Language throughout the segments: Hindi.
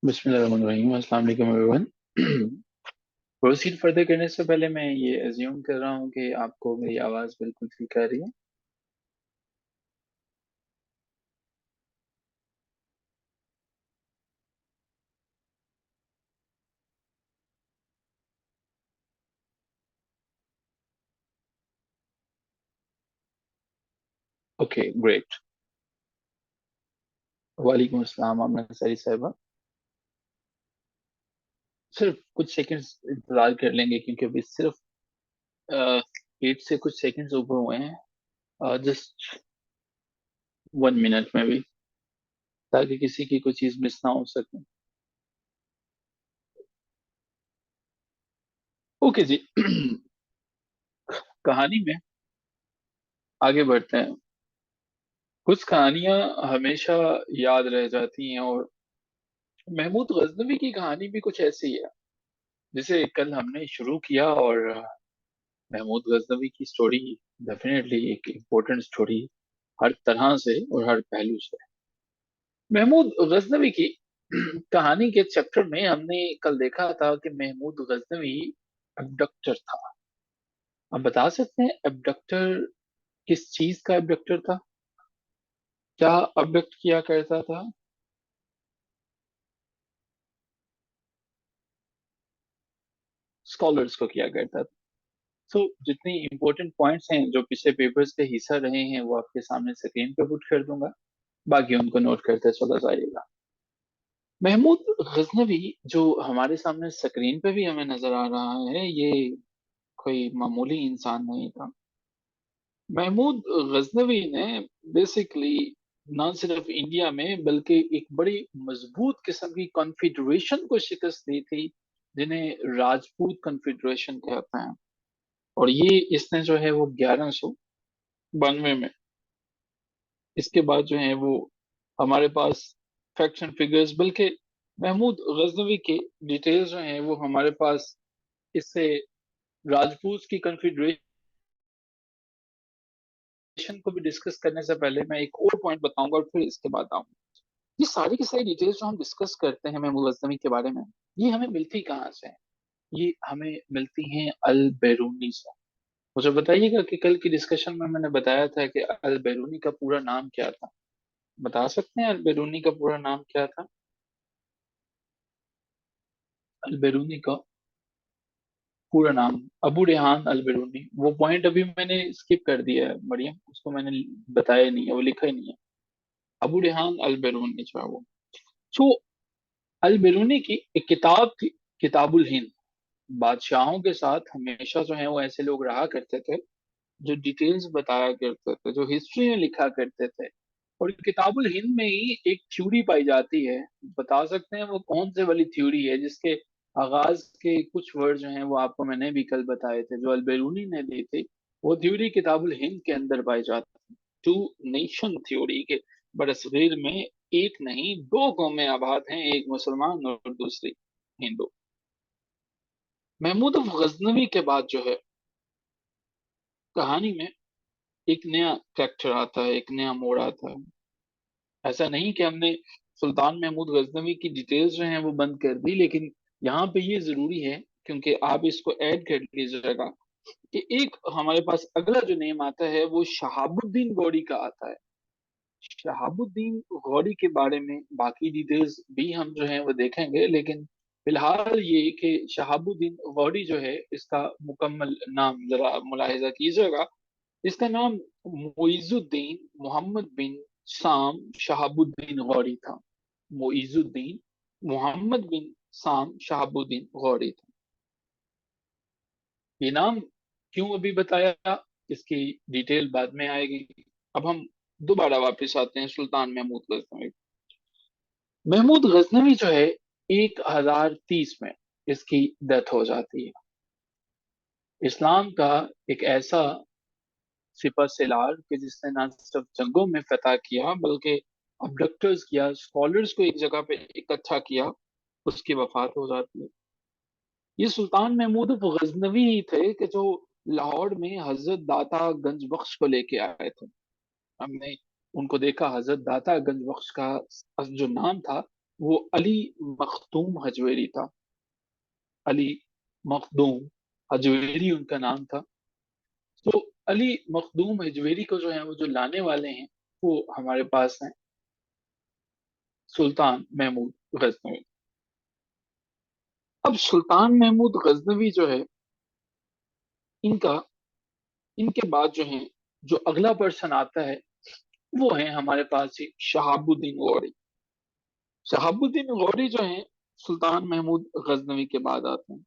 बिस्मिल्लाहिर्रहमानिर्रहीम अस्सलाम वालेकुम एवरीवन। प्रोसीड फर्दर करने से पहले मैं ये अज्यूम कर रहा हूँ कि आपको मेरी आवाज़ बिल्कुल ठीक आ रही है। Okay great. वालेकुम अस्सलाम आमना अंसारी साहिबा। सिर्फ कुछ सेकंड्स इंतजार कर लेंगे क्योंकि अभी सिर्फ एट से कुछ सेकंड्स ऊपर हुए हैं। जस्ट 1 मिनट में भी, ताकि किसी की कोई चीज़ मिस ना हो सके। ओके जी। कहानी में आगे बढ़ते हैं। कुछ कहानियां हमेशा याद रह जाती हैं, और महमूद गजनवी की कहानी भी कुछ ऐसी है जिसे कल हमने शुरू किया। और महमूद गजनवी की स्टोरी डेफिनेटली एक इम्पोर्टेंट स्टोरी, हर तरह से और हर पहलू से। महमूद गजनवी की कहानी के चैप्टर में हमने कल देखा था कि महमूद गजनवी अबडक्टर था। आप बता सकते हैं अबडक्टर किस चीज का अबडक्टर था? क्या अबडक्ट किया करता था? स्कॉलर्स को किया करता था। सो जितने इंपॉर्टेंट पॉइंट्स हैं जो पिछले पेपर्स के हिस्सा रहे हैं वो आपके सामने स्क्रीन पे पुट कर दूंगा, बाकी उनको नोट करते चला जाइएगा। महमूद गजनवी जो हमारे सामने स्क्रीन पे भी हमें नजर आ रहा है, ये कोई मामूली इंसान नहीं था। महमूद गजनवी ने बेसिकली न सिर्फ इंडिया में बल्कि एक बड़ी मजबूत किस्म की कॉन्फिडरेशन को शिकस्त दी थी, जिन्हें राजपूत कॉन्फिडरेशन कहते हैं। और ये इसने जो है वो 1192 में, इसके बाद जो है वो हमारे पास फैक्ट्स एंड फिगर्स, बल्कि महमूद गजनवी के डिटेल्स जो हैं वो हमारे पास इससे राजपूत की कन्फिग्रेशन को भी डिस्कस करने से पहले मैं एक और पॉइंट बताऊंगा और फिर इसके बाद आऊंगा। ये सारी की सारी डिटेल्स जो हम डिस्कस करते हैं महमूद गजनवी के बारे में, ये हमें मिलती कहाँ से है? ये हमें मिलती हैं अल बैरूनी से। मुझे बताइएगा कि कल की डिस्कशन में मैंने बताया था कि अल बैरूनी का पूरा नाम क्या था? बता सकते हैं अल बैरूनी का पूरा नाम क्या था? अल बैरूनी का पूरा नाम अबू रेहान अल बैरूनी। वो पॉइंट अभी मैंने स्किप कर दिया है मरियम, उसको मैंने बताया नहीं है, वो लिखा ही नहीं है। अबू रेहान अल बैरूनी जो है वो, तो अल बैरूनी की एक किताब थी, किताबुल हिंद। बादशाहों के साथ हमेशा जो है वो ऐसे लोग रहा करते थे जो डिटेल्स बताया करते थे, जो हिस्ट्री में लिखा करते थे। और किताबुल हिंद में ही एक थ्योरी पाई जाती है। बता सकते हैं वो कौन से वाली थ्योरी है जिसके आगाज के कुछ वर्ड जो हैं वो आपको मैंने भी कल बताए थे, जो अलबेरूनी ने दी थी? वो थ्योरी किताबुल हिंद के अंदर पाई जाती है। टू नेशन थ्योरी के बरसगीर में एक नहीं दो कौमें आबाद हैं, एक मुसलमान और दूसरी हिंदू। महमूद गजनवी के बाद जो है कहानी में एक नया फैक्टर आता है, एक नया मोड़ आता है। ऐसा नहीं कि हमने सुल्तान महमूद गजनवी की डिटेल्स जो हैं वो बंद कर दी, लेकिन यहाँ पे ये जरूरी है क्योंकि आप इसको ऐड कर लीजिएगा कि एक हमारे पास अगला जो नेम आता है वो शहाबुद्दीन गौरी का आता है। शहाबुद्दीन गौरी के बारे में बाकी डिटेल्स भी हम जो है वो देखेंगे, लेकिन फिलहाल ये कि शहाबुद्दीन गौरी जो है इसका मुकम्मल नाम जरा मुलाहिजा कीजिएगा। इसका नाम मुइजुद्दीन मोहम्मद बिन साम शहाबुद्दीन गौरी था। मुइजुद्दीन मोहम्मद बिन साम शहाबुद्दीन गौरी था। ये नाम क्यों अभी बताया, इसकी डिटेल बाद में आएगी। अब हम दोबारा वापस आते हैं सुल्तान महमूद गजनवी। महमूद गजनवी जो है 1030 में इसकी डेथ हो जाती है। इस्लाम का एक ऐसा सिपह सलार कि जिसने ना सिर्फ जंगों में फतह किया बल्कि अबडक्टर्स किया, स्कॉलर्स को एक जगह पे इकट्ठा किया, उसकी वफात हो जाती है। ये सुल्तान महमूद गजनवी ही थे कि जो लाहौर में हजरत दाता गंज बख्श को लेके आए थे। हमने उनको देखा, हजरत दाता गंज बख्श का जो नाम था वो अली मखदूम हजवेरी था। अली मखदूम हजवेरी उनका नाम था। तो अली मखदूम हजवेरी को जो है वो जो लाने वाले हैं वो हमारे पास हैं सुल्तान महमूद गजनवी। अब सुल्तान महमूद गजनवी जो है इनका इनके बाद जो है जो अगला पर्सन आता है वो है हमारे पास ही शहाबुद्दीन गौरी। शहाबुद्दीन गौरी जो है सुल्तान महमूद गजनवी के बाद आते हैं।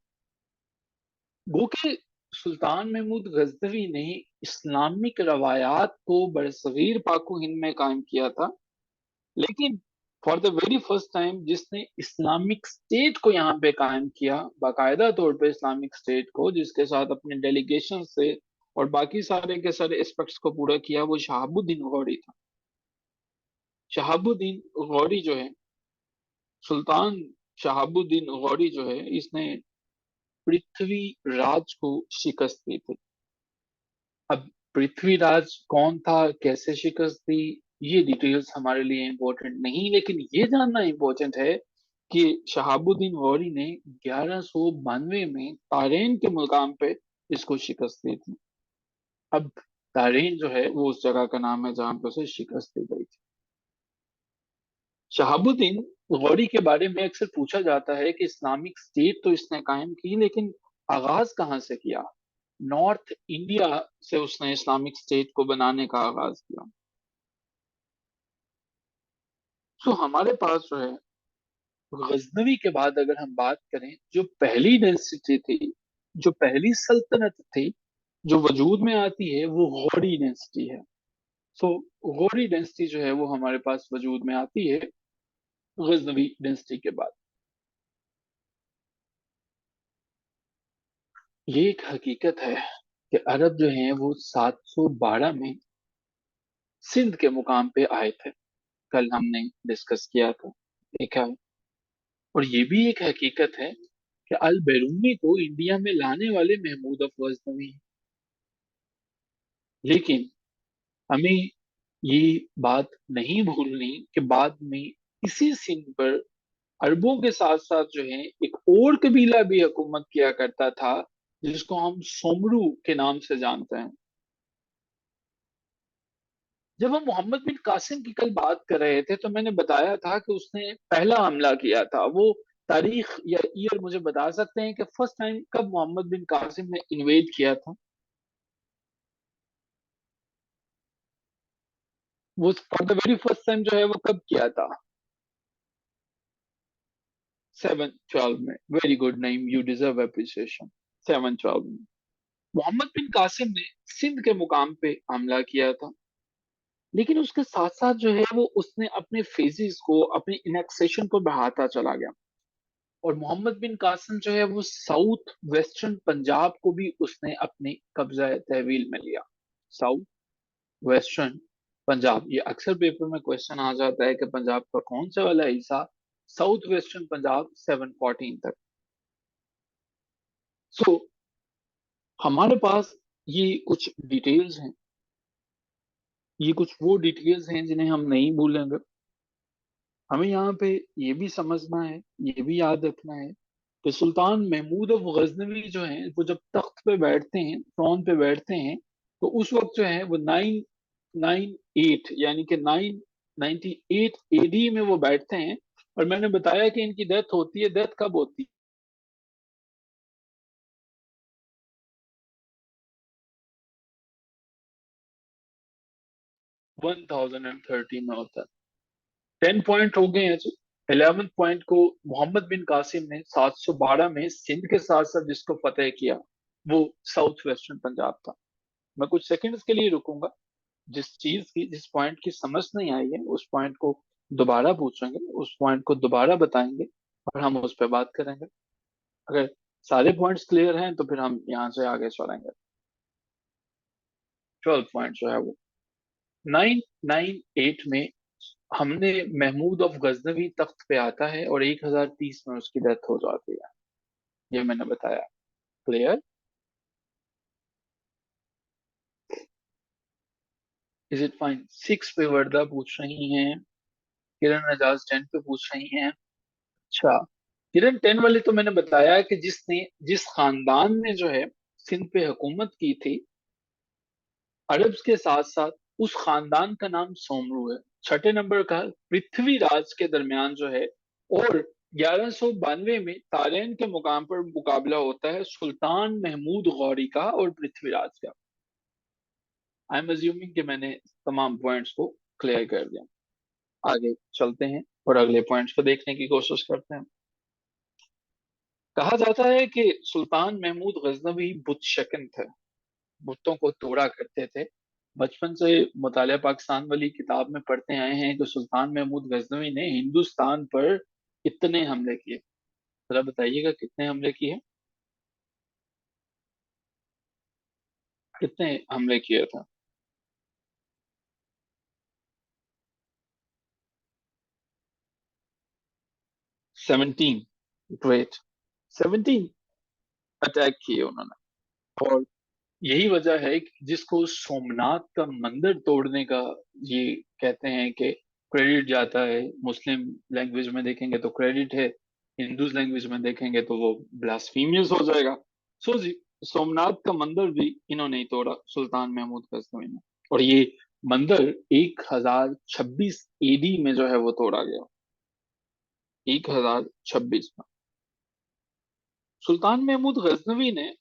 गो के सुल्तान महमूद गजनवी ने इस्लामिक रवायात को बरसगीर पाको हिंद में कायम किया था। लेकिन for the very first time जिसने इस्लामिक स्टेट को यहाँ पे कायम किया, बाकायदा तौर पे इस्लामिक स्टेट को, जिसके साथ अपने डेलीगेशन से और बाकी सारे के सारे एस्पेक्ट्स को पूरा किया, वो शहाबुद्दीन गौरी था। शहाबुद्दीन गौरी जो है सुल्तान शहाबुद्दीन गौरी जो है इसने पृथ्वीराज को शिकस्त दी थी। अब पृथ्वीराज कौन था, कैसे शिकस्त दी, ये डिटेल्स हमारे लिए इम्पोर्टेंट नहीं, लेकिन ये जानना इम्पोर्टेंट है कि शहाबुद्दीन गौरी ने 1192 में तारेन के मुकाम पे इसको शिकस्त दी थी। अब तारेन जो है वो उस जगह का नाम है जहां पे उसे शिकस्त दी गई थी। शहाबुद्दीन गौरी के बारे में अक्सर पूछा जाता है कि इस्लामिक स्टेट तो इसने कायम की, लेकिन आगाज कहाँ से किया। नॉर्थ इंडिया से उसने इस्लामिक स्टेट को बनाने का आगाज किया। तो हमारे पास जो है गजनवी के बाद अगर हम बात करें, जो पहली डेंसिटी थी, जो पहली सल्तनत थी जो वजूद में आती है, वो गौरी डेंसिटी है। सो गौरी डेंसिटी जो है वो हमारे पास वजूद में आती है गजनवी डेंसिटी के बाद। ये एक हकीकत है कि अरब जो हैं वो 712 में सिंध के मुकाम पे आए थे। कल हमने डिस्कस किया था, देखा है। और ये भी एक हकीकत है कि अल बैरूनी को इंडिया में लाने वाले महमूद अफ गजनवी हैं। लेकिन हमें ये बात नहीं भूलनी कि बाद में इसी सिंध पर अरबों के साथ साथ जो है एक और कबीला भी हुकूमत किया करता था जिसको हम सोमरू के नाम से जानते हैं। जब हम मोहम्मद बिन कासिम की कल बात कर रहे थे तो मैंने बताया था कि उसने पहला हमला किया था। वो तारीख या ईयर मुझे बता सकते हैं कि फर्स्ट टाइम कब मोहम्मद बिन कासिम ने इन्वेड किया था? वो for the very first time जो है वो कब किया था? 712 में। Very good name, you deserve appreciation. 712 में मोहम्मद बिन कासिम ने सिंध के मुकाम पे हमला किया था। लेकिन उसके साथ साथ जो है वो उसने अपने फेजेस को, अपने इनेक्सेशन को बढ़ाता चला गया। और मोहम्मद बिन कासिम जो है वो साउथ वेस्टर्न पंजाब को भी उसने अपने कब्जा तहवील में लिया। साउथ वेस्टर्न पंजाब, ये अक्सर पेपर में क्वेश्चन आ जाता है कि पंजाब का कौन सा वाला हिस्सा। साउथ वेस्टर्न पंजाब 714 तक। सो हमारे पास ये कुछ डिटेल्स हैं, ये कुछ वो डिटेल्स हैं जिन्हें हम नहीं भूलेंगे। हमें यहाँ पे ये भी समझना है, ये भी याद रखना है कि सुल्तान महमूद ऑफ गजनवी जो हैं वो जब तख्त पे बैठते हैं, ट्रॉन पे बैठते हैं, तो उस वक्त जो है वो 998 यानी कि 998 एडी में वो बैठते हैं। और मैंने बताया कि इनकी डेथ होती है, डेथ कब होती 1013 में होता है। 10 पॉइंट हो गए हैं जी। 11th पॉइंट को मोहम्मद बिन कासिम ने 712 में सिंध के साथ साथ जिसको फतेह किया वो साउथ वेस्टर्न पंजाब था। मैं कुछ सेकंड्स के लिए रुकूंगा। जिस पॉइंट की समझ नहीं आई है उस पॉइंट को दोबारा पूछेंगे, उस पॉइंट को दोबारा बताएंगे और हम उस पर बात करेंगे। अगर सारे पॉइंट्स क्लियर हैं तो फिर हम यहाँ से आगे चलेंगे। 12 पॉइंट जो है वो 998 में हमने महमूद ऑफ गजनवी तख्त पे आता है और 1030 में उसकी डेथ हो जाती है। ये मैंने बताया। क्लियर? Is it fine? 6 पे वर्दा पूछ रही हैं, किरण एजाज 10 पे पूछ रही हैं। अच्छा, किरण 10 वाले तो मैंने बताया कि जिस खानदान ने जो है सिंध पे हुकूमत की थी अरब्स के साथ साथ, उस खानदान का नाम सोमरू है। छठे नंबर का पृथ्वीराज के दरमियान जो है, और 1192 में तारेन के मुकाम पर मुकाबला होता है सुल्तान महमूद गौरी का और पृथ्वीराज का। आई एम अज्यूमिंग कि मैंने तमाम पॉइंट्स को क्लियर कर दिया। आगे चलते हैं और अगले पॉइंट्स को देखने की कोशिश करते हैं। कहा जाता है कि सुल्तान महमूद गजनवी बुत शकन थे, बुतों को तोड़ा करते थे। बचपन से मुतालिया पाकिस्तान वाली किताब में पढ़ते आए हैं कि सुल्तान महमूद गजनवी ने हिंदुस्तान पर कितने हमले किए। जरा बताइएगा कितने हमले किए, कितने हमले किए थे? 17। ग्रेट। 17 अटैक किए उन्होंने। और यही वजह है कि जिसको सोमनाथ का मंदिर तोड़ने का ये कहते हैं कि क्रेडिट जाता है। मुस्लिम लैंग्वेज में देखेंगे तो क्रेडिट है, हिंदू लैंग्वेज में देखेंगे तो वो ब्लास्फीमियस हो जाएगा। सो जी, सोमनाथ का मंदिर भी इन्होंने ही तोड़ा, सुल्तान महमूद गजनवी ने। और ये मंदिर 1026 एडी में जो है वो तोड़ा गया। 1026 में सुल्तान महमूद गजनवी ने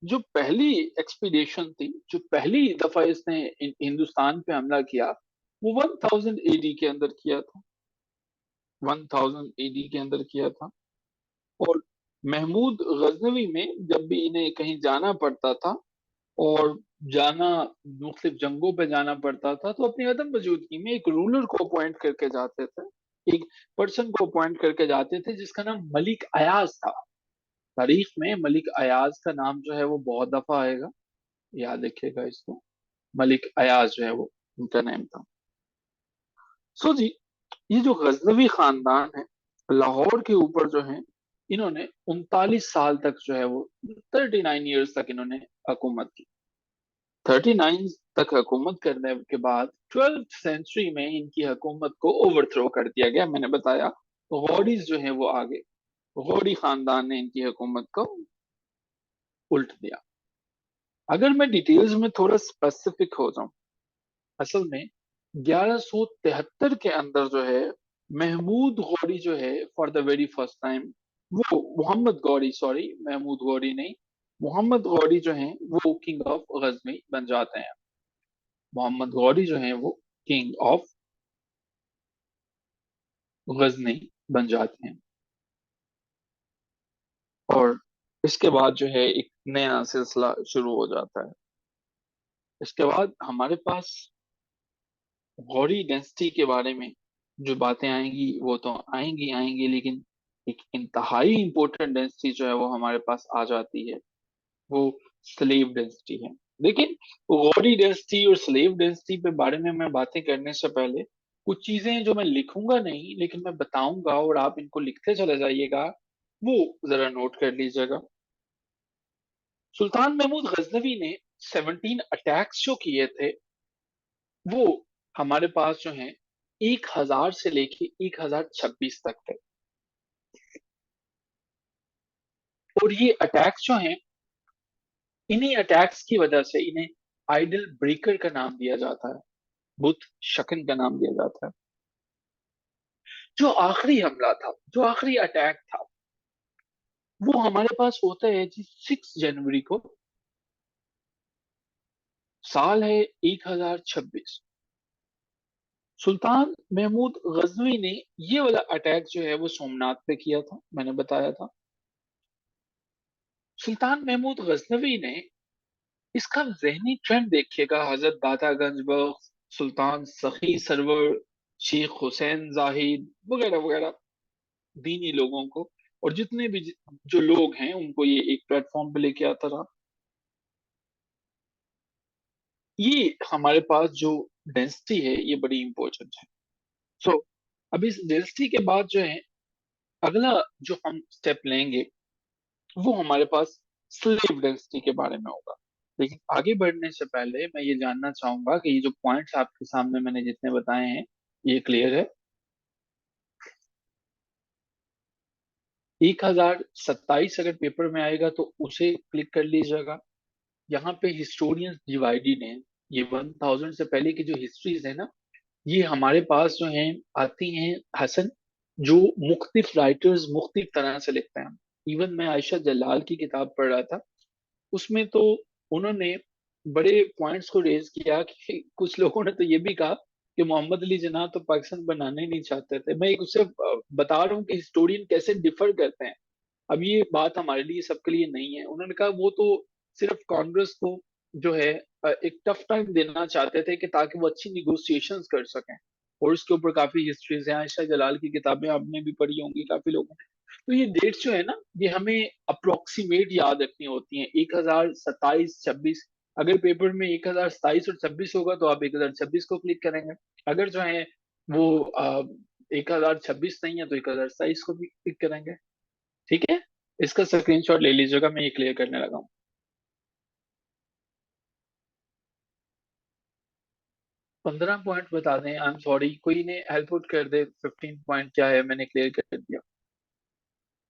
जो पहली एक्सपीडिशन थी, जो पहली दफा इसने हिंदुस्तान पे हमला किया, वो 1000 एडी के अंदर किया था। 1000 एडी के अंदर किया था। और महमूद गजनवी में जब भी इन्हें कहीं जाना पड़ता था, और जाना मुख्तलिफ जंगों पे जाना पड़ता था, तो अपनी अदम मौजूदगी में एक रूलर को अपॉइंट करके जाते थे। एक पर्सन को अपॉइंट करके जाते थे जिसका नाम मलिक अयाज था। तारीख में मलिक अयाज का नाम जो है वो बहुत दफा आएगा, याद रखिएगा इसको। मलिक अयाज जो है वो उनका नेम था। सो जी, ये जो गजनवी खानदान है, लाहौर के ऊपर जो है, इन्होंने 39 साल तक जो है वो 39 ईयर्स तक इन्होंने हुकूमत की। 39 तक हुकूमत करने के बाद 12th सेंचुरी में इनकी हुकूमत को ओवरथ्रो कर दिया गया। मैंने बताया गौरीज जो है वो आगे, गौरी खानदान ने इनकी हुकूमत को उल्ट दिया। अगर मैं डिटेल्स में थोड़ा स्पेसिफिक हो जाऊं, असल में 1173 के अंदर जो है महमूद गौरी जो है for the very first time, वो मोहम्मद गौरी, सॉरी महमूद गौरी नहीं, मोहम्मद गौरी जो है वो किंग ऑफ गजनी बन जाते हैं। मोहम्मद गौरी जो है वो किंग ऑफ गजनी बन जाते हैं। और इसके बाद जो है एक नया सिलसिला शुरू हो जाता है। इसके बाद हमारे पास गौरी डेंसिटी के बारे में जो बातें आएंगी वो तो आएंगी आएंगी, लेकिन एक इंतहाई इंपॉर्टेंट डेंसिटी जो है वो हमारे पास आ जाती है, वो स्लेव डेंसिटी है। लेकिन गौरी डेंसिटी और स्लेव डेंसिटी पे बारे में मैं बातें करने से पहले कुछ चीजें जो मैं लिखूंगा नहीं लेकिन मैं बताऊंगा और आप इनको लिखते चले जाइएगा, वो जरा नोट कर लीजिएगा। सुल्तान महमूद गजनवी ने 17 अटैक्स जो किए थे, वो हमारे पास जो है 1000 से लेके 1026 तक थे। और ये अटैक्स जो हैं, इन्हीं अटैक्स की वजह से इन्हें आइडल ब्रेकर का नाम दिया जाता है, बुत शकन का नाम दिया जाता है। जो आखिरी हमला था, जो आखिरी अटैक था, वो हमारे पास होता है जी 6 जनवरी को। साल है 1026। सुल्तान महमूद गजनवी ने ये वाला अटैक जो है वो सोमनाथ पे किया था, मैंने बताया था। सुल्तान महमूद गजनवी ने, इसका जहनी ट्रेंड देखिएगा, हजरत दातागंज बख्श, सुल्तान सखी सरवर, शेख हुसैन जाहिद वगैरह वगैरह दीनी लोगों को, और जितने भी जो लोग हैं उनको ये एक प्लेटफॉर्म पे लेके आता रहा। ये हमारे पास जो डेंसिटी है ये बड़ी इंपॉर्टेंट है। सो अब इस डेंसिटी के बाद जो है अगला जो हम स्टेप लेंगे, वो हमारे पास स्लेव डेंसिटी के बारे में होगा। लेकिन आगे बढ़ने से पहले मैं ये जानना चाहूंगा कि ये जो पॉइंट्स आपके सामने मैंने जितने बताए हैं, ये क्लियर है? 1027 अगर पेपर में आएगा तो उसे क्लिक कर लीजिएगा। यहाँ पे हिस्टोरियंस डिवाइडेड हैं। ये 1000 से पहले की जो हिस्ट्रीज है ना, ये हमारे पास जो हैं आती हैं हसन, जो मुख्तलिफ राइटर्स मुख्तलिफ तरह से लिखते हैं। इवन मैं आयशा जलाल की किताब पढ़ रहा था, उसमें तो उन्होंने बड़े पॉइंट्स को रेज किया कि कुछ लोगों ने तो ये भी कहा कि मोहम्मद अली जिन्ना तो पाकिस्तान बनाना ही नहीं चाहते थे। मैं एक उससे बता रहा हूँ कि हिस्टोरियन कैसे डिफर करते हैं। अब ये बात हमारे लिए सबके लिए नहीं है। उन्होंने कहा वो तो सिर्फ कांग्रेस को जो है एक टफ टाइम देना चाहते थे कि ताकि वो अच्छी निगोशिएशंस कर सकें। और उसके ऊपर काफी हिस्ट्रीज हैं, आयशा जलाल की किताबें आपने भी पढ़ी होंगी काफी लोगों ने। तो ये डेट्स जो है ना, ये हमें अप्रोक्सीमेट याद रखनी होती हैं। 1027 26, अगर पेपर में 1027 और 26 होगा तो आप 1026 को क्लिक करेंगे। अगर जो है वो 1026 नहीं है तो 1027 को भी क्लिक करेंगे। ठीक है, इसका स्क्रीनशॉट ले लीजिएगा, मैं ये क्लियर करने लगा हूँ। 15 पॉइंट बता दें, आई एम सॉरी, कोई ने हेल्प आउट कर दे। 15 पॉइंट क्या है, मैंने क्लियर कर दिया।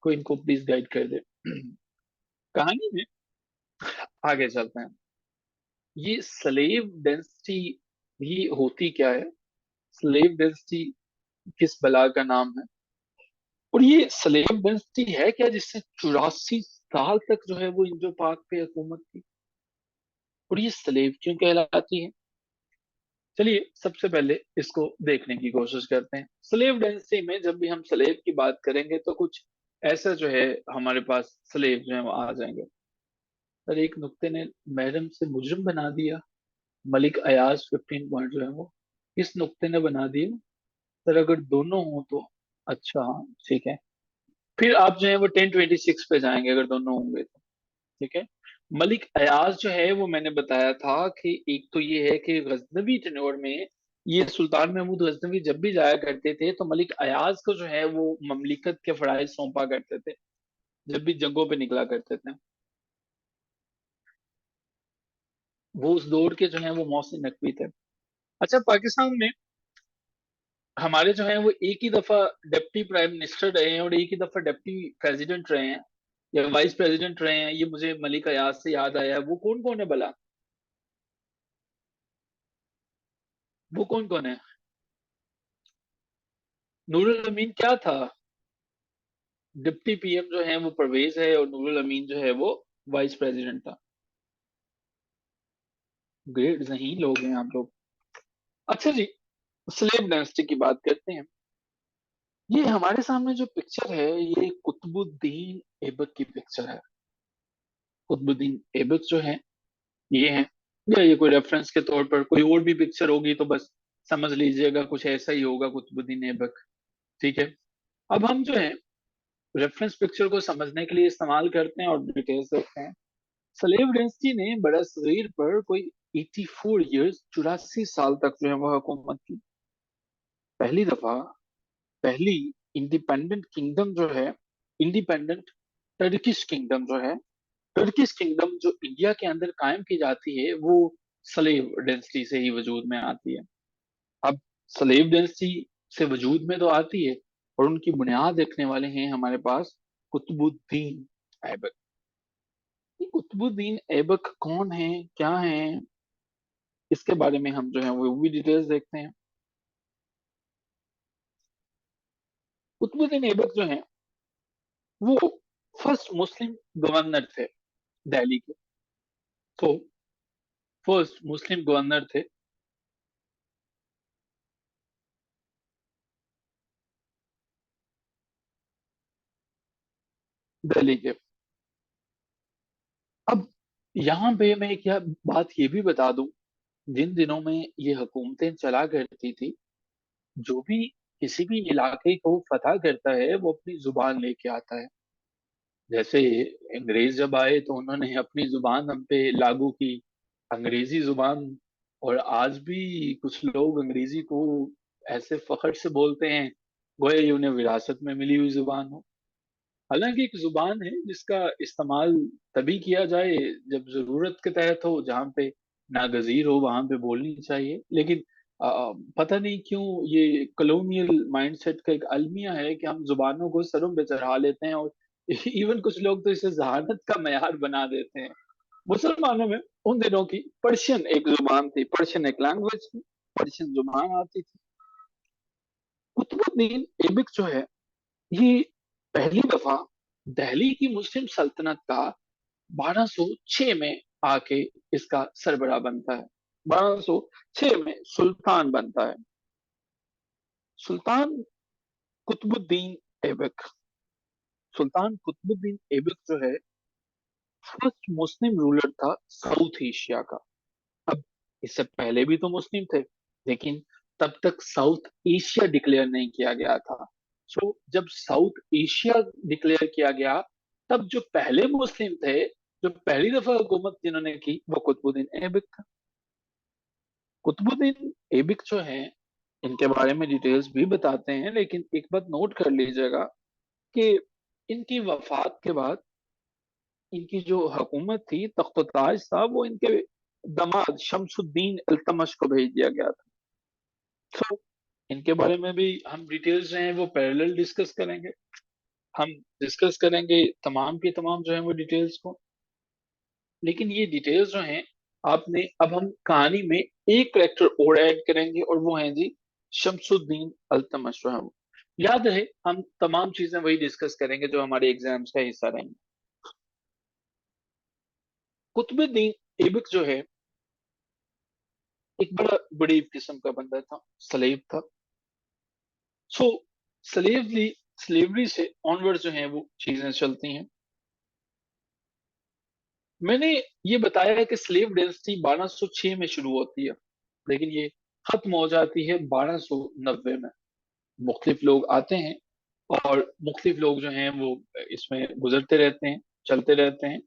कोई इनको प्लीज गाइड कर दे। कहानी में आगे चलते हैं। ये स्लेव डेंसिटी भी होती क्या है, स्लेव डेंसिटी किस बला का नाम है, और ये स्लेव डेंसिटी है क्या जिससे 84 साल तक जो है वो इंडो पाक पे हुकूमत की, और ये स्लेव क्यों कहलाती है। चलिए सबसे पहले इसको देखने की कोशिश करते हैं। स्लेव डेंसिटी में जब भी हम स्लेव की बात करेंगे तो कुछ ऐसा जो है हमारे पास स्लेव जो है वो आ जाएंगे। पर एक नुक्ते ने मैडम से मुजरिम बना दिया, मलिक अयाज 15 पॉइंट जो है वो इस नुक्ते ने बना दिया। पर अगर दोनों हो तो अच्छा, हाँ ठीक है। फिर आप जो है वो 1026 पे जाएंगे अगर दोनों होंगे तो। ठीक है, मलिक अयाज जो है वो मैंने बताया था कि एक तो ये है कि गजनवी टेन्योर में ये सुल्तान महमूद गजनवी जब भी जाया करते थे तो मलिक अयाज को जो है वो ममलिकत के फराइज सौंपा करते थे जब भी जंगों पे निकला करते थे। वो उस दौर के जो है वो मौसी नकवी थे। अच्छा, पाकिस्तान में हमारे जो है वो एक ही दफा डिप्टी प्राइम मिनिस्टर रहे हैं और एक ही दफा डिप्टी प्रेसिडेंट रहे हैं या वाइस प्रेसिडेंट रहे हैं। ये मुझे मलिक अयाज से याद आया है। वो कौन कौन है भला, वो कौन कौन है। नूरुल अमीन क्या था, डिप्टी पीएम जो है वो परवेज है और नूरुल अमीन जो है वो वाइस प्रेसिडेंट था। ग्रेट जहीन लोग हैं आप लोग। अच्छा जी, स्लेव डायनेस्टी की बात करते हैं। ये हमारे सामने जो पिक्चर है ये कुतुबुद्दीन ऐबक की पिक्चर है। कुतुबुद्दीन ऐबक जो है ये है, या ये कोई रेफरेंस के तौर पर कोई और भी पिक्चर होगी तो बस समझ लीजिएगा कुछ ऐसा ही होगा, कुतुबुद्दीन ऐबक। ठीक है, अब हम जो है रेफरेंस पिक्चर को समझने के लिए इस्तेमाल करते हैं और डिटेल्स देखते हैं। सलेम रेंसी ने बड़ा सगीर पर कोई 84 ईयर्स 84 साल तक जो है वह हुकूमत की। पहली दफा पहली इंडिपेंडेंट किंगडम जो है, इंडिपेंडेंट टर्किश किंगडम जो है, टर्किश किंगडम जो इंडिया के अंदर कायम की जाती है वो स्लेव डेंसिटी से ही वजूद में आती है। अब स्लेव डेंसिटी से वजूद में तो आती है और उनकी बुनियाद रखने वाले हैं हमारे पास कुतुबुद्दीन ऐबक। ये कुतुबुद्दीन ऐबक कौन है, क्या है, इसके बारे में हम जो है वो भी डिटेल्स देखते हैं। कुतुबुद्दीन ऐबक जो है वो फर्स्ट मुस्लिम गवर्नर थे दिल्ली के। तो फर्स्ट मुस्लिम गवर्नर थे दिल्ली के। अब यहाँ पे मैं एक बात ये भी बता दूं, जिन दिनों में ये हुकूमतें चला करती थी, जो भी किसी भी इलाके को फतह करता है वो अपनी जुबान लेके आता है। जैसे अंग्रेज जब आए तो उन्होंने अपनी जुबान हम पे लागू की, अंग्रेजी जुबान। और आज भी कुछ लोग अंग्रेजी को ऐसे फखर से बोलते हैं गोया ये उन्हें विरासत में मिली हुई जुबान हो। हालांकि एक जुबान है जिसका इस्तेमाल तभी किया जाए जब जरूरत के तहत हो, जहाँ पे नागजीर हो वहां पे बोलनी चाहिए। लेकिन पता नहीं क्यों ये कॉलोनियल माइंडसेट का एक अलमिया है कि हम जुबानों को सरों पे चढ़ा लेते हैं और इवन कुछ लोग तो इसे जहानत का मयार बना देते हैं। मुसलमानों में उन दिनों की पर्शियन एक जुबान थी, पर्शियन एक लैंग्वेज थी, पर्शियन जुबान आती थी। कुतुबुद्दीन ऐबक जो है, ये पहली दफा दिल्ली की मुस्लिम सल्तनत का 1206 में आके इसका सरबराह बनता है। 1206 में सुल्तान बनता है, सुल्तान कुतुबुद्दीन ऐबक। सुल्तान कुतुबुद्दीन ऐबक जो है फर्स्ट मुस्लिम रूलर था साउथ एशिया का। अब इससे पहले भी तो मुस्लिम थे, लेकिन तब तक साउथ एशिया डिक्लेयर नहीं किया गया था। सो जब साउथ एशिया डिक्लेयर किया गया, तब जो पहले मुस्लिम थे, जो पहली दफा हुकूमत जिन्होंने की, वो कुतुबुद्दीन ऐबक था। कुतुबुद्दीन ऐबक जो है, इनके बारे में डिटेल्स भी बताते हैं, लेकिन एक बात नोट कर लीजिएगा कि इनकी वफात के बाद इनकी जो हुकूमत थी, तख्त ताज था, वो इनके दामाद शमसुद्दीन इल्तमश को भेज दिया गया था। तो इनके बारे में भी हम डिटेल्स जो हैं वो पैरेलल डिस्कस करेंगे। हम डिस्कस करेंगे तमाम की तमाम जो है वो डिटेल्स को। लेकिन ये डिटेल्स जो हैं, आपने अब हम कहानी में एक करेक्टर और ऐड करेंगे, और वो है जी शमसुद्दीन अल्तमश जो है वो। याद रहे, हम तमाम चीजें वही डिस्कस करेंगे जो हमारे एग्जाम्स का हिस्सा रहेंगे। कुतुबुद्दीन ऐबक जो है, एक बड़ा बड़ी किस्म का बंदा था, स्लेव था। सो स्लेवरी स्लेवरी से ऑनवर्ड जो है वो चीजें चलती हैं। मैंने ये बताया है कि स्लेव डेंसिटी 1206 में शुरू होती है, लेकिन ये खत्म हो जाती है 1290 में। मुख्तलिफ लोग आते हैं, और मुख्तलिफ लोग जो हैं वो इसमें गुजरते रहते हैं, चलते रहते हैं।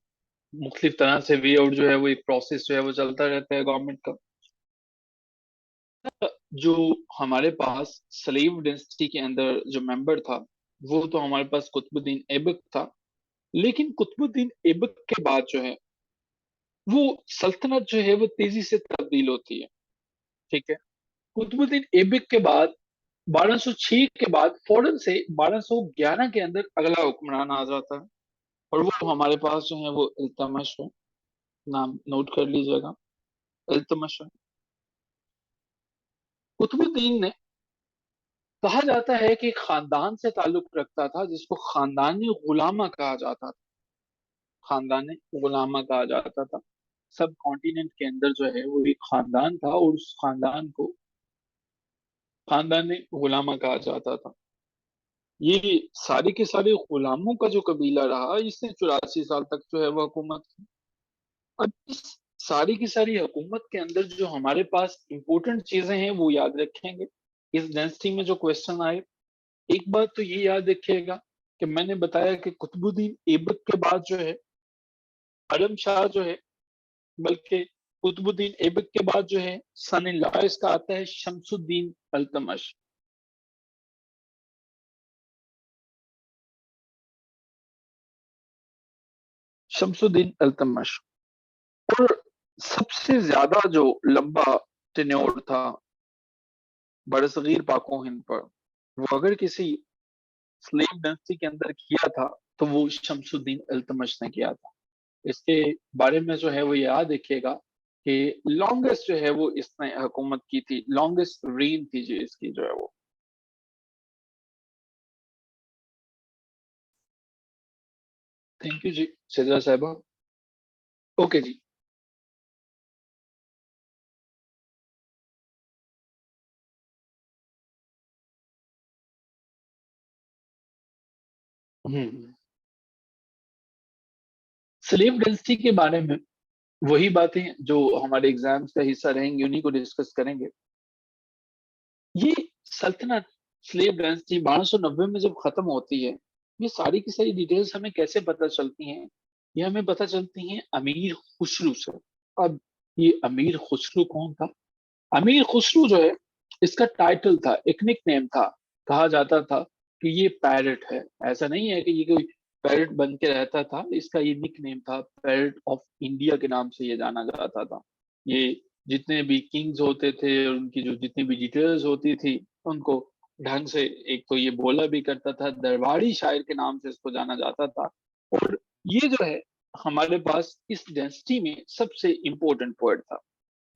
मुख्तलिफ तरह से वे आउट जो है वो, एक प्रोसेस जो है वो चलता रहता है गवर्नमेंट का। जो हमारे पास स्लेव डेंसिटी के अंदर जो मेंबर था, वो तो हमारे पास कुतुबुद्दीन ऐबक था। लेकिन कुतुबुद्दीन ऐबक के बाद जो है, वो सल्तनत जो है वो तेजी से तब्दील होती है। ठीक है। कुतुबुद्दीन ऐबक के बाद 1206 के बाद फौरन से 1211 के अंदर अगला हुक्मरान आ जाता है, और वो हमारे पास जो है वो इल्तमश है। नाम नोट कर लीजिएगा, इल्तमश है। कुतुबुद्दीन ने, कहा जाता है कि खानदान से ताल्लुक रखता था जिसको खानदानी गुलामा कहा जाता था। खानदानी गुलामा कहा जाता था। सब कॉन्टिनेंट के अंदर जो है वो एक खानदान था, और उस खानदान को खानदानी गुलामा कहा जाता था। ये सारे के सारे गुलामों का जो कबीला रहा, इसने 84 साल तक जो है वो हुकूमत की। अब इस सारी की सारी हुकूमत के अंदर जो हमारे पास इंपॉर्टेंट चीजें हैं वो याद रखेंगे इस डेंसिटी में जो क्वेश्चन आए। एक बात तो ये याद रखिएगा कि मैंने बताया कि कुतुबुद्दीन ऐबक के बाद जो है आलम शाह जो है, बल्कि कुतुबुद्दीन ऐबक के बाद जो है सन इन लॉ इसका आता है शमसुद्दीन अल्तमश। शमसुद्दीन अल्तमश। और सबसे ज्यादा जो लंबा टेन्योर था बरसगीर पाको हिंद पर, वो अगर किसी स्लेव डायनेस्टी के अंदर किया था, तो वो शमसुद्दीन इल्तुतमिश ने किया था। इसके बारे में जो है वो याद रखिएगा कि लॉन्गेस्ट जो है वो इसने हुकूमत की थी, लॉन्गेस्ट रेन थी जो इसकी जो है वो। थैंक यू जी सिद्रा साहबा। ओके जी। स्लेव डेंसिटी के बारे में वही बातें जो हमारे एग्जाम्स का हिस्सा रहेंगी, उन्हीं को डिस्कस करेंगे। ये सल्तनत स्लेव डायनेस्टी 1290 में जब खत्म होती है, ये सारी की सारी डिटेल्स हमें कैसे पता चलती हैं? ये हमें पता चलती हैं अमीर खुसरू से। अब ये अमीर खुसरू कौन था? अमीर खुसरू जो है, इसका टाइटल था, एक निक नेम था। कहा जाता था कि ये पैरट है। ऐसा नहीं है कि ये कोई पैरट बन के रहता था, इसका ये निक नेम था, पैरट ऑफ इंडिया के नाम से ये जाना जाता था। ये जितने भी किंग्स होते थे, उनकी जो जितनी भी डिटेल्स होती थी, उनको ढंग से, एक तो ये बोला भी करता था, दरबारी शायर के नाम से इसको जाना जाता था। और ये जो है हमारे पास इस डेंसिटी में सबसे इम्पोर्टेंट पोएट था।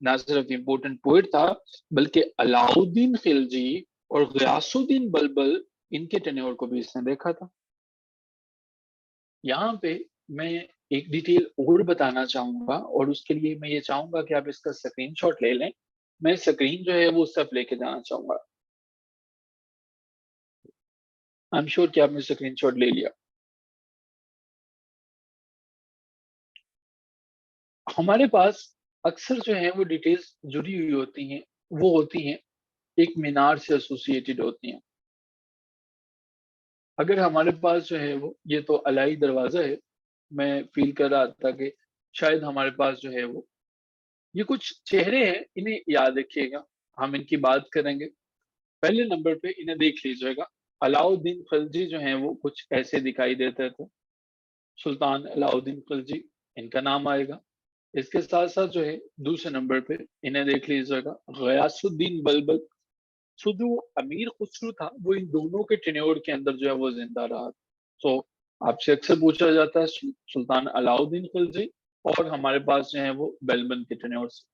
ना सिर्फ इम्पोर्टेंट पोएट था, बल्कि अलाउद्दीन खिलजी और गयासुद्दीन बलबल, इनके टेन्योर को भी इसने देखा था। यहाँ पे मैं एक डिटेल और बताना चाहूंगा, और उसके लिए मैं ये चाहूंगा कि आप इसका स्क्रीनशॉट ले लें। मैं स्क्रीन जो है वो सब लेके जाना चाहूंगा। आई एम श्योर कि आपने स्क्रीनशॉट ले लिया। हमारे पास अक्सर जो है वो डिटेल्स जुड़ी हुई होती हैं, वो होती हैं एक मीनार से एसोसिएटेड होती हैं। अगर हमारे पास जो है वो, ये तो अलाई दरवाजा है, मैं फील कर रहा था कि शायद हमारे पास जो है वो ये कुछ चेहरे हैं, इन्हें याद रखिएगा, हम इनकी बात करेंगे। पहले नंबर पे इन्हें देख लीजिएगा। अलाउद्दीन खिलजी जो हैं वो कुछ ऐसे दिखाई देते थे। सुल्तान अलाउद्दीन खिलजी, इनका नाम आएगा। इसके साथ साथ जो है दूसरे नंबर पे इन्हें देख लीजिएगा, गयासुद्दीन बलबल। सो जो अमीर खुसरो था वो इन दोनों के टेन्योर के अंदर जो है वो जिंदा रहा। तो आपसे अक्सर पूछा जाता है सुल्तान अलाउद्दीन खिलजी और हमारे पास जो है वो बलबन के टेन्योर से।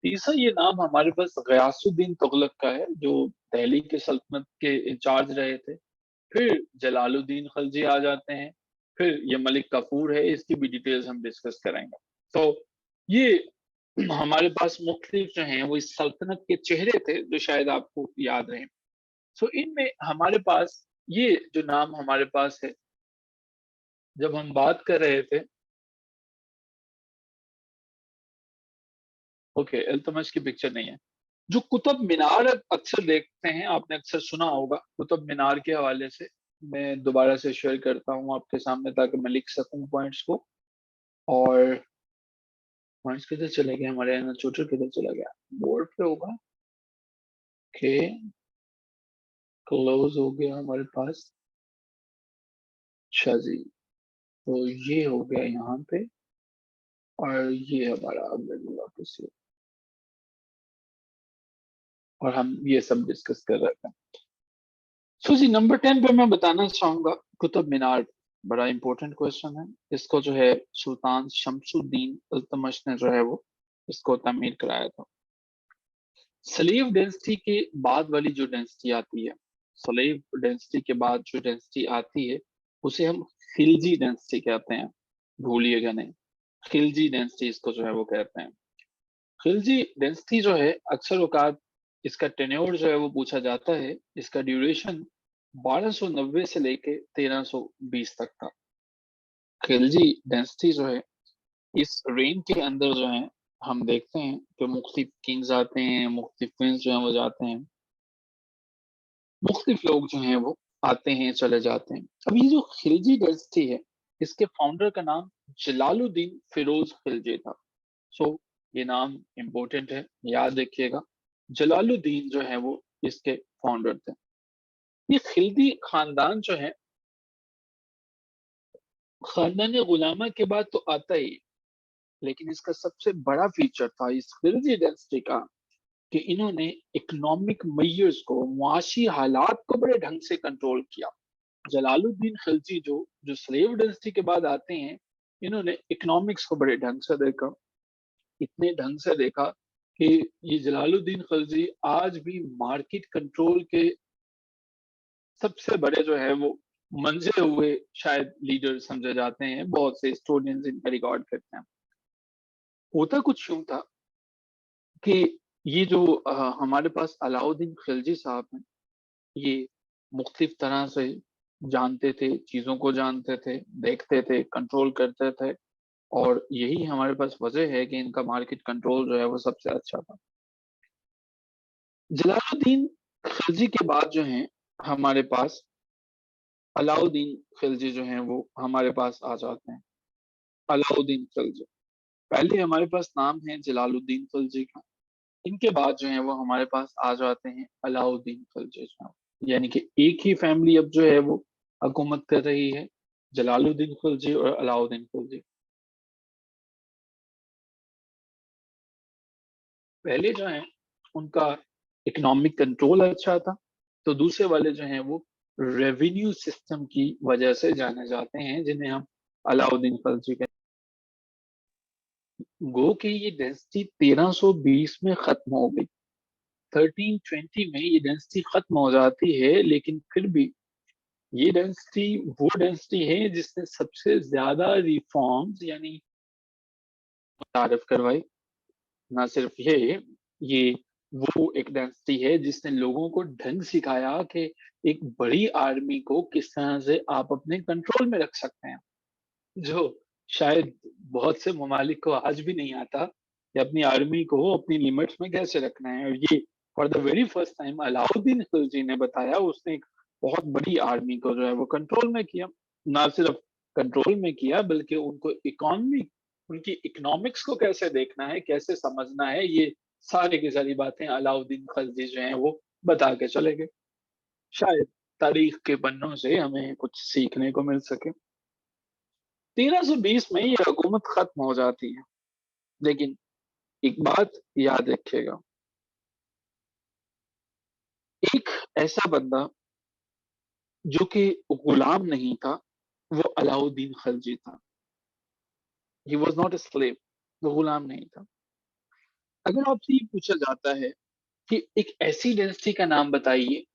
तीसरा ये नाम हमारे पास गयासुद्दीन तुगलक का है, जो दिल्ली के सल्तनत के इंचार्ज रहे थे। फिर जलालुद्दीन खिलजी आ जाते हैं। फिर ये मलिक कफूर है, इसकी भी डिटेल्स हम डिस्कस करेंगे। तो ये हमारे पास मुख्तलिफ जो हैं वो इस सल्तनत के चेहरे थे, जो शायद आपको याद रहे। सो इनमें हमारे पास ये जो नाम हमारे पास है, जब हम बात कर रहे थे, ओके इल्तुतमिश की पिक्चर नहीं है। जो कुतुब मीनार अक्सर देखते हैं, आपने अक्सर सुना होगा कुतुब मीनार के हवाले से। मैं दोबारा से शेयर करता हूँ आपके सामने, ताकि मैं लिख सकूं पॉइंट्स को। और पॉइंट्स किधर चले गए हमारे, यहाँ चोटर किधर चला गया, बोर्ड पे होगा। ओके, क्लोज हो गया हमारे पास। अच्छा जी, तो ये हो गया यहाँ पे। और ये हमारा अगला वापस से, और हम ये सब डिस्कस कर रहे थे। सो जी नंबर 10 पे मैं बताना चाहूंगा कुतुब मीनार। बड़ा इंपॉर्टेंट क्वेश्चन है। इसको जो है सुल्तान शमसुद्दीन इल्तुतमिश ने जो है वो इसको तमीर कराया था। स्लेव डेंसिटी के बाद वाली जो डेंसिटी आती है, स्लेव डेंसिटी के बाद जो डेंसिटी आती है, उसे हम खिलजी डेंसिटी कहते हैं। भूलिएगा नहीं, खिलजी डेंसिटी इसको जो है वो कहते हैं। खिलजी डेंसिटी जो है अक्सर औकात इसका टेन्योर जो है वो पूछा जाता है। इसका ड्यूरेशन 1290 से लेके 1320 तक था। खिलजी डेंसिटी जो है इस रेंज के अंदर जो है हम देखते हैं कि मुख्तलिफ किंग्स आते हैं, मुख्तलिफ क्वींस जो है वो जाते हैं, मुख्तलिफ लोग जो हैं वो आते हैं चले जाते हैं। अब ये जो खिलजी डेंसिटी है, इसके फाउंडर का नाम जलालुद्दीन फिरोज खिलजी था। सो ये नाम इम्पोर्टेंट है, याद रखिएगा। जलालुद्दीन जो है वो इसके फाउंडर थे। ये खिलजी खानदान जो है, खानदान गुलामा के बाद तो आता ही, लेकिन इसका सबसे बड़ा फीचर था इस खिलजी डेंसिटी का कि इन्होंने इकोनॉमिक मेजर्स को, मुआशी हालात को बड़े ढंग से कंट्रोल किया। जलालुद्दीन खिलजी जो स्लेव डेंसिटी के बाद आते हैं, इन्होंने इकोनॉमिक्स को बड़े ढंग से देखा। इतने ढंग से देखा कि ये जलालुद्दीन खिलजी आज भी मार्केट कंट्रोल के सबसे बड़े जो है वो मंजे हुए शायद लीडर समझे जाते हैं। बहुत से हिस्टोरियंस इनका रिकॉर्ड करते हैं। होता कुछ यूं था कि ये जो हमारे पास अलाउद्दीन खिलजी साहब हैं, ये मुख्तलिफ तरह से जानते थे, चीजों को जानते थे, देखते थे, कंट्रोल करते थे। और यही हमारे पास वजह है कि इनका मार्केट कंट्रोल जो है वो सबसे अच्छा था। जलालुद्दीन खिलजी के बाद जो है हमारे पास अलाउद्दीन खिलजी जो हैं वो हमारे पास आ जाते हैं। अलाउद्दीन खिलजी, पहले हमारे पास नाम है जलालुद्दीन खिलजी का। इनके बाद जो है वो हमारे पास आ जाते हैं अलाउद्दीन खिलजी जो हैं। यानी कि एक ही फैमिली अब जो है वो हुकूमत कर रही है, जलालुद्दीन खिलजी और अलाउद्दीन खिलजी। पहले जो है उनका इकोनॉमिक कंट्रोल अच्छा था। तो दूसरे वाले जो हैं वो रेवेन्यू सिस्टम की वजह से जाने जाते हैं, जिन्हें हम अलाउद्दीन खिलजी कहते हैं। गो कि ये डेंसिटी 1320 में खत्म हो गई। 1320 में ये डेंसिटी खत्म हो जाती है, लेकिन फिर भी ये डेंसिटी वो डेंसिटी है जिसने सबसे ज्यादा रिफॉर्म्स यानी तारीफ करवाई। ना सिर्फ ये वो एक डेंसिटी है जिसने लोगों को ढंग सिखाया कि एक बड़ी आर्मी को किस तरह से आप अपने कंट्रोल में रख सकते हैं, जो शायद बहुत से ममालिक को आज भी नहीं आता कि अपनी आर्मी को अपनी लिमिट्स में कैसे रखना है। और ये for the very first time Alauddin Khilji ने बताया। उसने एक बहुत बड़ी आर्मी को जो है वो कंट्रोल में किया। ना सिर्फ कंट्रोल में किया बल्कि उनको इकोनॉमी उनकी इकोनॉमिक्स को कैसे देखना है, कैसे समझना है, ये सारी की सारी बातें अलाउद्दीन खिलजी जो हैं वो बता के चले गए। शायद तारीख के पन्नों से हमें कुछ सीखने को मिल सके। 1320 में ये हुकूमत खत्म हो जाती है, लेकिन एक बात याद रखिएगा, एक ऐसा बंदा जो कि गुलाम नहीं था, वो अलाउद्दीन खिलजी था। He was not a slave, वो गुलाम नहीं था। अगर आपसे ये पूछा जाता है कि एक ऐसी डेंसिटी का नाम बताइए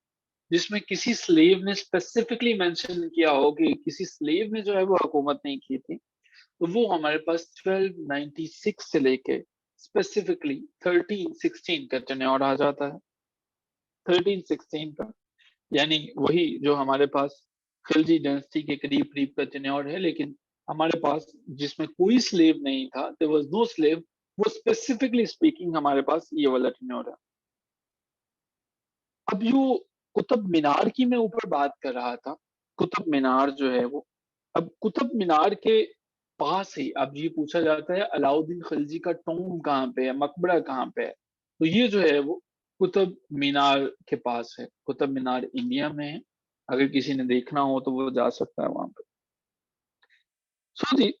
जिसमें किसी स्लेव ने स्पेसिफिकली मेंशन किया हो कि किसी स्लेव ने जो है वो हुकूमत नहीं की थी, तो वो हमारे पास 1296 से लेके स्पेसिफिकली 1316 का टेन्योर आ जाता है। 1316 का यानी वही जो हमारे पास खिलजी डायनेस्टी के करीब करीब का टेन्योर है, लेकिन हमारे पास जिसमें कोई स्लेव नहीं था, देयर वाज नो स्लेव, वो स्पेसिफिकली स्पीकिंग हमारे पास ये वाला टेन्योर है। अब जो कुतुब मीनार की मैं ऊपर बात कर रहा था, कुतुब मीनार जो है वो, अब कुतुब मीनार के पास ही अब ये पूछा जाता है अलाउद्दीन खिलजी का टॉम कहाँ पे है, मकबरा कहाँ पे है, तो ये जो है वो कुतुब मीनार के पास है। कुतुब मीनार इंडिया में है। अगर किसी ने देखना हो तो वो जा सकता है वहां पे। सो जी,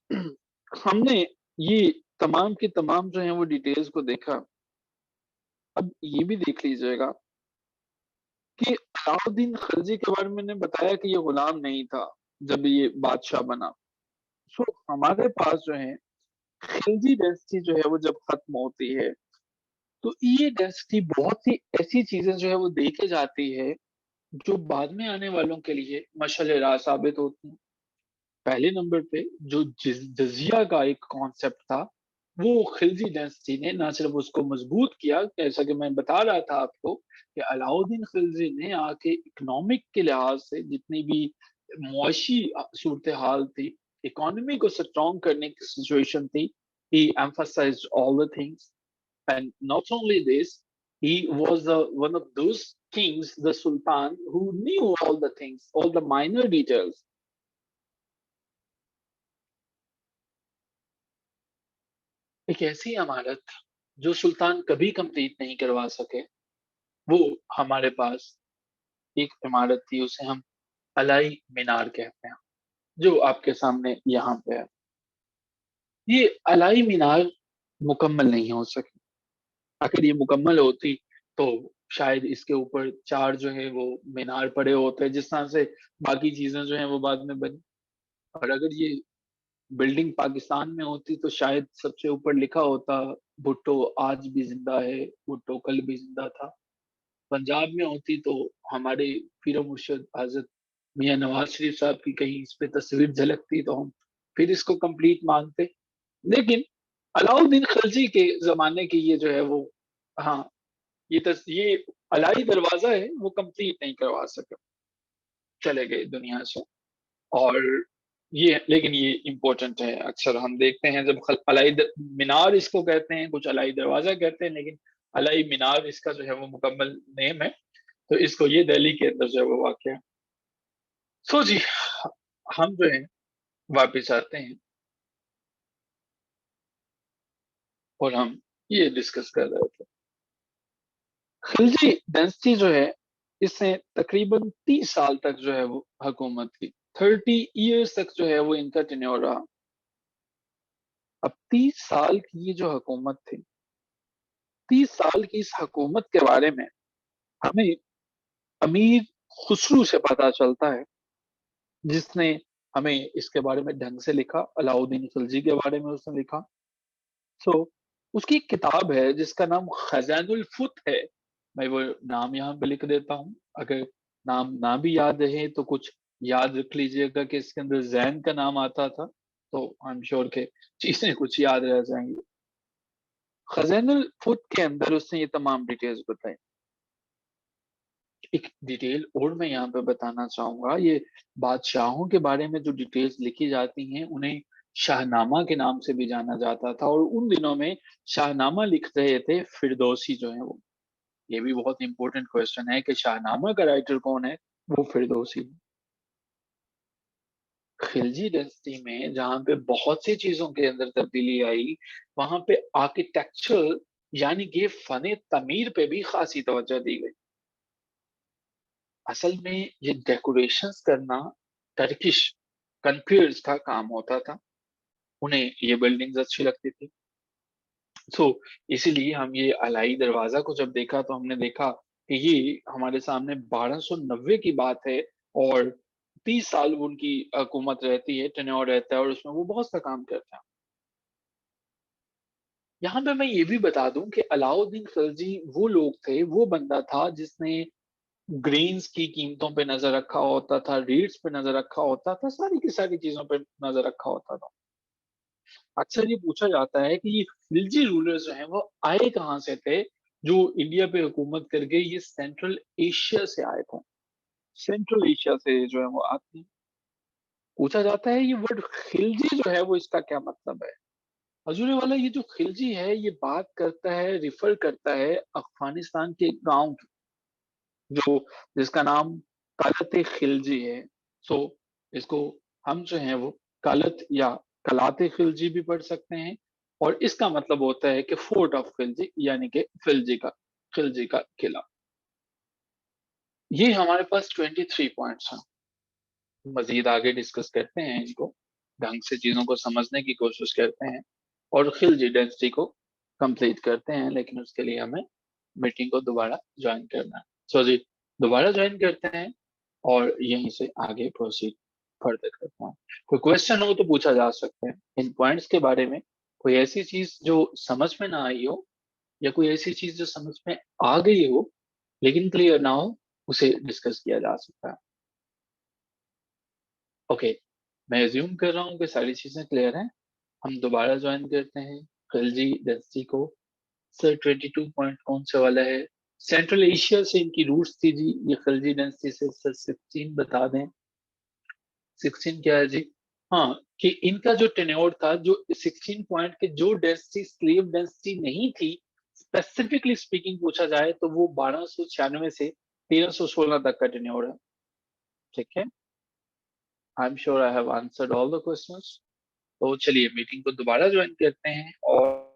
हमने ये तमाम के तमाम जो है वो डिटेल्स को देखा। अब ये भी देख लीजिएगा कि अलाउद्दीन खिलजी के बारे में मैंने बताया कि ये गुलाम नहीं था जब ये बादशाह बना। सो हमारे पास जो है खिलजी डेंसिटी जो है वो जब खत्म होती है, तो ये डेंसिटी बहुत सी ऐसी चीजें जो है वो देखे जाती है जो बाद में आने वालों के लिए मशअल राह साबित होती हैं। पहले नंबर पे जो जजिया का एक कॉन्सेप्ट था, वो खिलजी डायनेस्टी ने ना सिर्फ उसको मजबूत किया, जैसा कि मैं बता रहा था आपको कि अलाउद्दीन खिलजी ने आके इकोनॉमिक के लिहाज से जितनी भी मुआशी सूरत हाल थी, इकोनॉमी को स्ट्रॉन्ग करने की सिचुएशन थी, he emphasized all the things. And not only this, he was one of those kings, the sultan, who knew all the things, all the minor details. एक ऐसी इमारत जो सुल्तान कभी कंप्लीट नहीं करवा सके, वो हमारे पास एक इमारत थी, उसे हम अलाई मीनार कहते हैं, जो आपके सामने यहाँ पे है। ये अलाई मीनार मुकम्मल नहीं हो सकी। अगर ये मुकम्मल होती तो शायद इसके ऊपर चार जो है वो मीनार पड़े होते, जिस तरह से बाकी चीजें जो है वो बाद में बनी। और अगर ये बिल्डिंग पाकिस्तान में होती तो शायद सबसे ऊपर लिखा होता, भुट्टो आज भी जिंदा है, भुट्टो कल भी जिंदा था। पंजाब में होती तो हमारे पीर मुर्शिद हजरत मियां नवाज शरीफ साहब की कहीं इस पे तस्वीर झलकती तो हम फिर इसको कंप्लीट मानते। लेकिन अलाउद्दीन खिलजी के जमाने की ये जो है वो, हाँ, ये अलाई दरवाजा है, वो कंप्लीट नहीं करवा सके, चले गए दुनिया से। और ये लेकिन ये इम्पोर्टेंट है, अक्सर हम देखते हैं जब मीनार इसको कहते हैं, कुछ अलाई दरवाजा कहते हैं, लेकिन अलाई मीनार इसका जो है वो मुकम्मल नेम है। तो इसको ये दिल्ली के अंदर जो है वो वाक़ है। सो जी, हम जो है वापिस आते हैं और हम ये डिस्कस कर रहे थे। खिलजी डायनेस्टी जो है, इसने तकरीबन 30 साल तक जो है वो हुकूमत की। 30 इयर्स तक जो है वो इनका टेन्योर रहा। अब 30 साल की ये जो हुकूमत थी, 30 साल की इस हुकूमत के बारे में हमें अमीर खुसरू से पता चलता है, जिसने हमें इसके बारे में ढंग से लिखा, अलाउद्दीन खिलजी के बारे में उसने लिखा। सो उसकी एक किताब है जिसका नाम खजानुल फुत है। मैं वो नाम यहाँ पे लिख देता हूँ, अगर नाम ना भी याद रहे तो कुछ याद रख लीजिएगा कि इसके अंदर जैन का नाम आता था, तो आई एम श्योर के चीजें कुछ याद रह जाएंगी। खजानुल फुत के अंदर उसने ये तमाम डिटेल्स बताई। एक डिटेल और मैं यहाँ पे बताना चाहूंगा, ये बादशाहों के बारे में जो डिटेल्स लिखी जाती हैं उन्हें शाहनामा के नाम से भी जाना जाता था, और उन दिनों में शाहनामा लिख रहे थे फिरदौसी जो है वो। ये भी बहुत इंपॉर्टेंट क्वेश्चन है कि शाहनामा का राइटर कौन है, वो फिरदौसी। खिलजी डायनेस्टी में जहाँ पे बहुत सी चीजों के अंदर तब्दीली आई, वहां पे आर्किटेक्चर यानी कि फने तमीर पे भी खासी तवज्जो दी गई। असल में ये डेकोरेशंस करना टर्किश कन्फ्यूज का काम होता था, उन्हें ये बिल्डिंग्स अच्छी लगती थी। सो इसीलिए हम ये अलाई दरवाजा को जब देखा तो हमने देखा कि ये हमारे सामने 1290 की बात है, और 30 साल उनकी हुकूमत रहती है, टेन्योर रहता है, और उसमें वो बहुत सा काम करते हैं। यहाँ पे मैं ये भी बता दूं कि अलाउद्दीन खिलजी वो लोग थे, वो बंदा था जिसने ग्रेन्स की कीमतों पे नजर रखा होता था, रेट्स पे नजर रखा होता था, सारी की सारी चीजों पे नजर रखा होता था। अक्सर ये पूछा जाता है कि ये खिलजी रूलर्स जो हैं वो आए कहाँ से थे, जो इंडिया पे हुकूमत करके ये सेंट्रल एशिया से आए थे। सेंट्रल एशिया से जो है वो आते हैं। पूछा जाता है ये वर्ड खिलजी जो है वो इसका क्या मतलब है। हजूर वाला, ये जो खिलजी है ये बात करता है, रिफर करता है अफगानिस्तान के एक गांव की, जो जिसका नाम कलत खिलजी है। सो इसको हम जो है वो कलत या कलाते खिलजी भी पढ़ सकते हैं, और इसका मतलब होता है कि फोर्ट ऑफ खिलजी, यानी कि खिलजी का किला। ये हमारे पास 23 पॉइंट्स हैं। मजीद आगे डिस्कस करते हैं इनको, ढंग से चीजों को समझने की कोशिश करते हैं, और खिलजी डेंसिटी को कंप्लीट करते हैं, लेकिन उसके लिए हमें मीटिंग को दोबारा ज्वाइन करना है। सो जी, दोबारा ज्वाइन करते हैं और यहीं से आगे प्रोसीड फर्दर करते हैं। कोई क्वेश्चन हो तो पूछा जा सकता है इन पॉइंट्स के बारे में। कोई ऐसी चीज जो समझ में ना आई हो, या कोई ऐसी चीज जो समझ में आ गई हो लेकिन क्लियर ना हो, उसे डिस्कस किया जा सकता है। ओके, मैं एज्यूम कर रहा हूँ कि सारी चीजें क्लियर हैं। हम दोबारा ज्वाइन करते हैं खिलजी डेंसिटी को। सर 22 पॉइंट कौन सा वाला है? सेंट्रल एशिया से इनकी रूट्स थी जी, ये खिलजी डेंसिटी से। सर 16 बता दें। 16 क्या है जी? हाँ, कि इनका जो टेन्योर था, जो 16 पॉइंट के जो डेंसिटी स्लेव डेंसिटी नहीं थी, स्पेसिफिकली स्पीकिंग पूछा जाए तो वो 1296 से 1316 तक का टेन्योर है। ठीक है, I am sure I have answered all the questions. तो चलिए मीटिंग को दोबारा ज्वाइन करते हैं, और